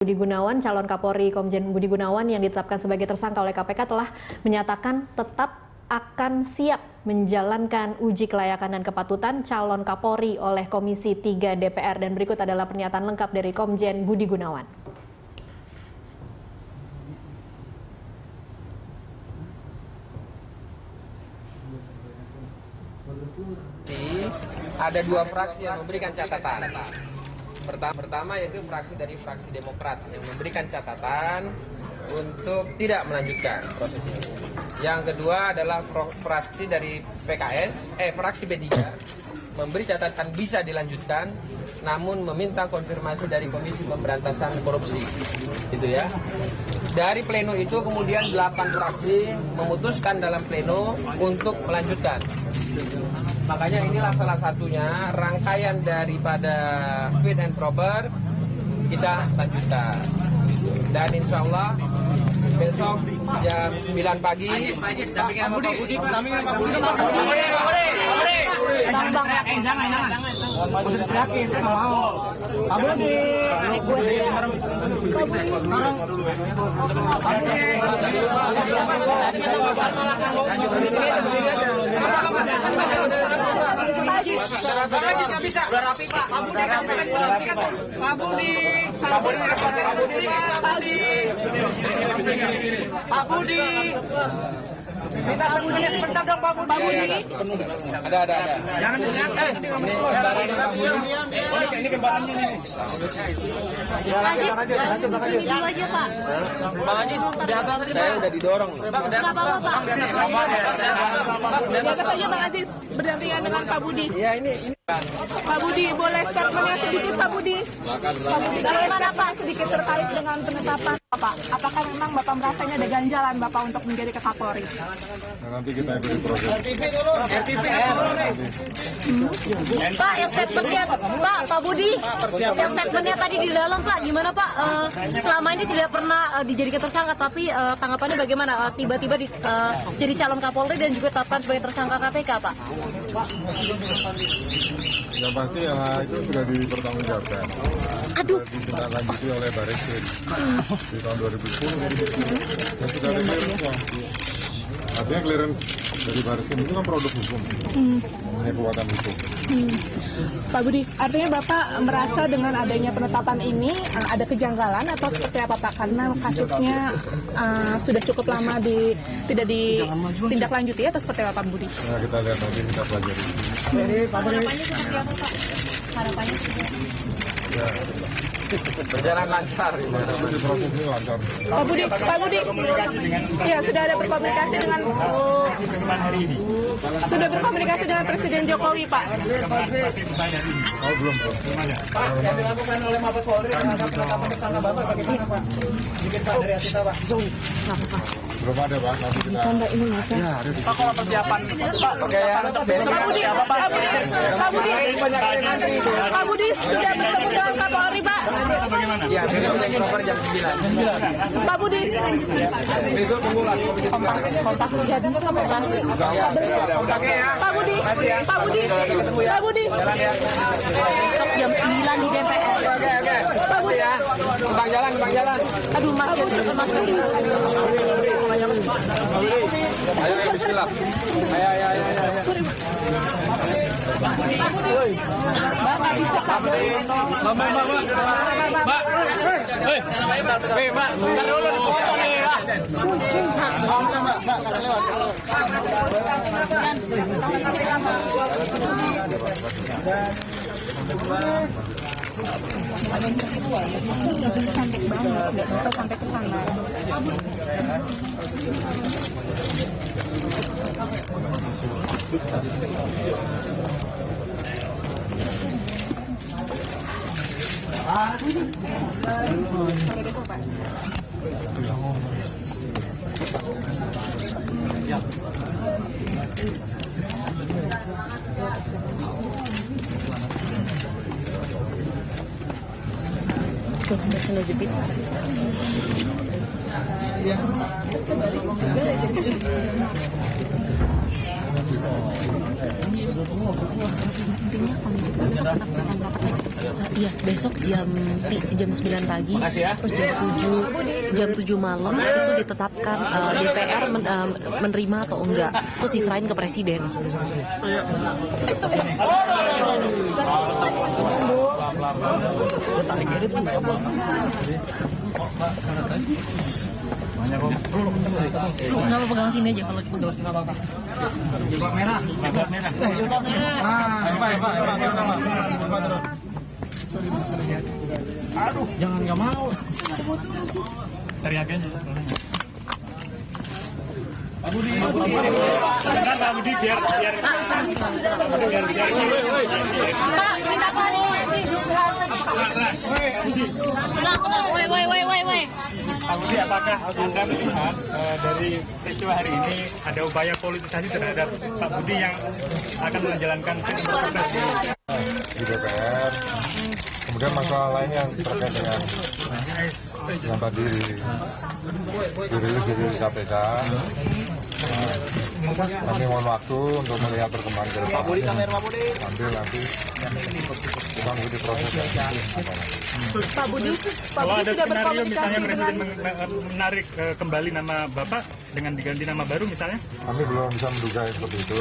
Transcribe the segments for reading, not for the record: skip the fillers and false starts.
Budi Gunawan, calon Kapolri Komjen Budi Gunawan yang ditetapkan sebagai tersangka oleh KPK telah menyatakan tetap akan siap menjalankan uji kelayakan dan kepatutan calon Kapolri oleh Komisi 3 DPR. Dan berikut adalah pernyataan lengkap dari Komjen Budi Gunawan. Ada dua fraksi yang memberikan catatan. Pertama yaitu fraksi Demokrat yang memberikan catatan untuk tidak melanjutkan proses ini. Yang kedua adalah fraksi dari fraksi B3 memberi catatan bisa dilanjutkan, namun meminta konfirmasi dari Komisi Pemberantasan Korupsi. Itu ya. Dari pleno itu kemudian 8 fraksi memutuskan dalam pleno untuk melanjutkan. Makanya inilah salah satunya rangkaian daripada fit and proper kita lanjutkan. Dan insya Allah besok jam 9 pagi Pak Budi, minta tunggunya sebentar dong Pak Budi. Ada. Jangan diangkat. Ini kembarannya nih. Dulu aja Pak. Bang Haji, saya udah didorong. Nggak apa-apa Pak. Biasa saja Bang Aziz, berdampingan dengan Pak Budi. Ya ini. Pak Budi, boleh statementnya sedikit Pak Budi? Bagaimana Pak sedikit terkait dengan penetapan Bapak? Apakah memang Bapak merasa ini ada ganjalan Bapak untuk menjadi Kapolri? Nanti kita ikuti proses. Pak, yang statementnya Pak Budi, yang statementnya tadi di dalam Pak, gimana Pak? Selama ini tidak pernah dijadikan tersangka, tapi tanggapannya bagaimana? Tiba-tiba jadi calon Kapolri dan juga tetapkan sebagai tersangka KPK Pak? Yang pasti itu sudah dipertanggungjawabkan. Aduh. Sudah ditindaklanjuti oleh Barreskrim di tahun 2010. Dan sudah ada clearance. Artinya clearance dari Barreskrim itu kan produk hukum, punya kekuatan hukum. Pak Budi, artinya Bapak merasa dengan adanya penetapan ini ada kejanggalan atau seperti apa Pak? Karena kasusnya sudah cukup lama tidak ditindaklanjuti atau seperti apa Pak Budi? Nah, kita lihat nanti, kita pelajari. Harapannya seperti apa Pak? Harapannya seperti apa? Ya, Berjalan lancar. di proses ini lancar. Pak Budi, ya sudah ada berkomunikasi dengan Presiden Jokowi Pak. Oh, belum. Pak, yang dilakukan oleh Mabes Polri terhadap penetapan tersangka Bapak bagaimana Pak? Sedikit Pak dari kita Pak. Belum ada Pak, nanti kita... Pak, kalau persiapan Pak, Oke ya. Pak Budi sudah bertemu dengan Kapolri Pak. Ya, besok yang proper jam 9. Pak Budi, Besok tunggu lagi. kompas jadi kompas. Pak Budi. Jalan ya. Besok jam 9 di DPR. Oke. Pak ya. Kembang jalan. Aduh, Mas Jody, Mas Jody. Ayo bismillah. Ayo. Mbak nggak bisa Pak. Cantik banget, nggak bisa sampai ke sana. Tuh, sudah jepit. Iya, besok jam 9 pagi, terus jam 7 malam itu ditetapkan DPR menerima atau enggak, terus diserahin ke presiden. Nggak pegang sini aja kalau pegang nggak apa-apa. Aduh, jangan nggak mau. Teriakin. Pak Budi, sebentar Pak Budi biar. Pak Budi, apakah Anda melihat dari peristiwa hari ini ada upaya politisasi terhadap Pak Budi yang akan menjalankan proses di DPR? Kemudian masalah lain yang terkait dengan yang tadi dirilis dari KPK. Kami mohon waktu untuk melihat perkembangan ke depan. Sambil nanti kita mengikuti prosesnya. Pak Budi kalau ada sudah skenario berkomunikasi misalnya Presiden dengan menarik kembali nama Bapak dengan diganti nama baru misalnya? Kami belum bisa menduga seperti itu.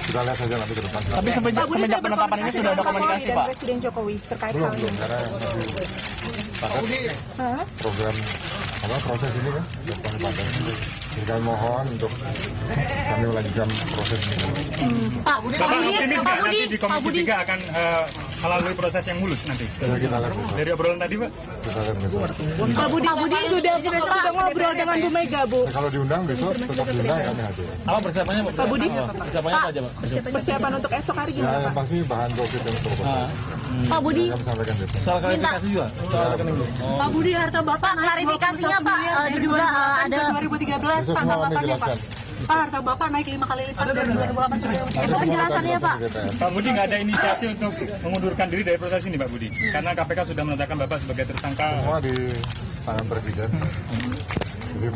Kita lihat saja nanti ke depan. Tapi semenjak penetapan ini sudah ada komunikasi Pak? Presiden Jokowi terkait Belum, hal ini. karena masih program proses ini kan depan padat. Jadi kami mohon untuk kami melanjutkan proses ini. Pak Bapak optimis nggak nanti di Komisi 3 akan melalui proses yang mulus nanti? Ya, kita lihat besok. Dari obrolan tadi Pak? Kita lihat besok. Pak Budi sudah ngobrol dengan Bu Mega, Bu. Nah, kalau diundang besok tetap diundang kami hadir. Apa persiapannya Pak? Pak Budi, Persiapannya apa aja Pak? persiapan untuk esok hari Ya gimana, yang Pak? pasti bahan COVID dan protokol. Pak Budi, Kami sampaikan besok. Soal klarifikasi juga? Soal rekening juga? Pak Budi, harta Bapak klarifikasinya Pak diduga ada 2013 Besok semua kami tanggapannya, Pak. jelaskan. Pak, harta Bapak naik 5 kali lipat dari 2008 sampai 2013. Nanti semua penjelasannya, akan Pak. diproses di DPR. Pak Budi nggak ada inisiasi untuk mengundurkan diri dari proses ini Pak Budi? Karena KPK sudah menetapkan Bapak sebagai tersangka. Semua di tangan Presiden. Jadi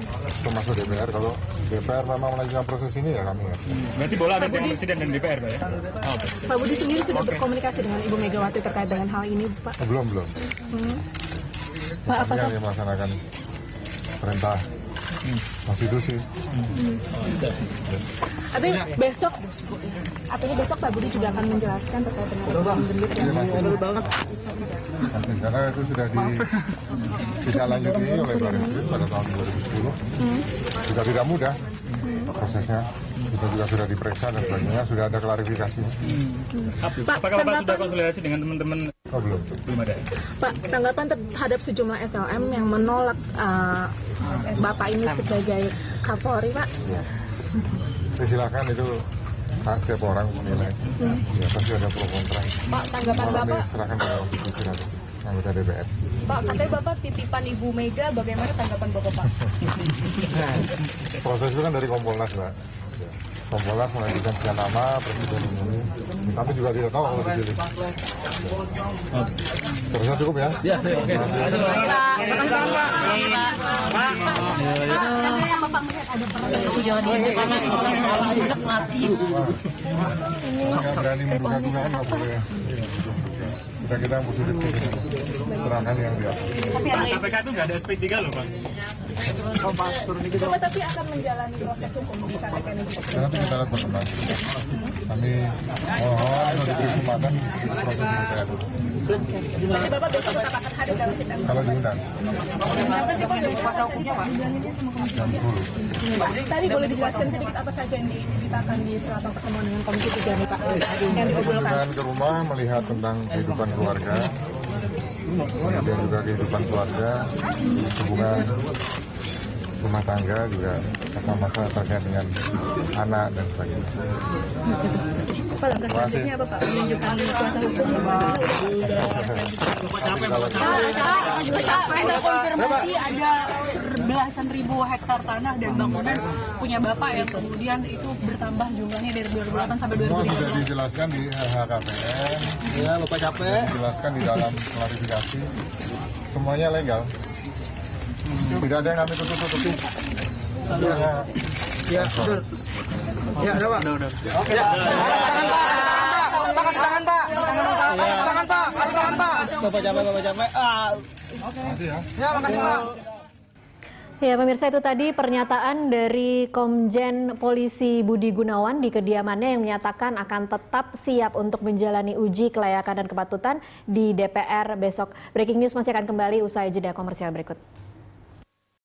termasuk DPR. Kalau DPR memang melanjutkan proses ini ya kami ngerti. Berarti bola ada di tangan Presiden dan DPR Pak ya? Pak Budi sendiri sudah berkomunikasi dengan Ibu Megawati terkait dengan hal ini, Pak. Belum. Pak, Kami yang melaksanakan perintah konstitusi. Artinya besok Pak Budi juga akan menjelaskan terkait dengan program gendut yang baru banget. Nanti, karena itu sudah ditindaklanjuti oleh Baris pada tahun 2010. Juga tidak mudah prosesnya. Kita juga sudah diperiksa dan sebagainya, sudah ada klarifikasinya. Apakah Bapak sudah konsolidasi dengan teman-teman? Oh belum. Belum ada. Pak, tanggapan terhadap sejumlah SLM yang menolak Bapak ini sebagai Kapolri, Pak? Ya. Silakan itu hak setiap orang menilai. Ya pasti ada pro kontra. Pak, tanggapan Kami Bapak? serahkan pada konstitusi nanti anggota DPR. Pak, katanya Bapak titipan Ibu Mega, bagaimana tanggapan Bapak, Pak? Proses itu kan dari Kompolnas, Mbak. Ya. Kompolnas mengajukan sekian nama Presiden ini. Kami juga tidak tahu kalau dipilih. Terusnya cukup ya? Ya, oke. Nggak berani menduga-duga kan nggak boleh ya. Kita yang positif serahkan yang di atas. KPK itu nggak ada SP3 loh Pak. Bapak tapi akan menjalani proses hukum di KPK ini. Ya, nanti kita lihat perkembangan. Kami mohon untuk diberi kesempatan proses ini kayak dulu. Jadi Bapak besok tetap akan hadir dalam sidang. Kalau diundang, Ternyata sih Pak dari kuasa hukumnya, Pak. jam 10. Tadi boleh dijelaskan sedikit apa saja yang diceritakan di selatan pertemuan dengan Komisi 3 nih, Pak, yang diobrolkan. Kunjungan ke rumah melihat tentang kehidupan keluarga, kemudian juga kehidupan keluarga, hubungan rumah tangga juga masa-masa terkait dengan anak dan sebagainya. Apa langkah selanjutnya apa Pak? Menunjukkan kuasa hukum. Ada konfirmasi ada belasan ribu hektar tanah dan bangunan punya Bapak yang kemudian itu bertambah jumlahnya dari 2008 sampai Semua sudah 2013. dijelaskan di LHKPN, Ya, lupa capek. dijelaskan di dalam klarifikasi, semuanya legal. Tidak ada yang kami tutup-tutupi. Ya, betul. Ya, udah, Pak. Udah. Oke, Pak. Kasih tangan, Pak. Bapak capek. Makasih ya. Ya, makasih, Pak. Ya pemirsa, itu tadi pernyataan dari Komjen Polisi Budi Gunawan di kediamannya yang menyatakan akan tetap siap untuk menjalani uji kelayakan dan kepatutan di DPR besok. Breaking news masih akan kembali usai jeda komersial berikut.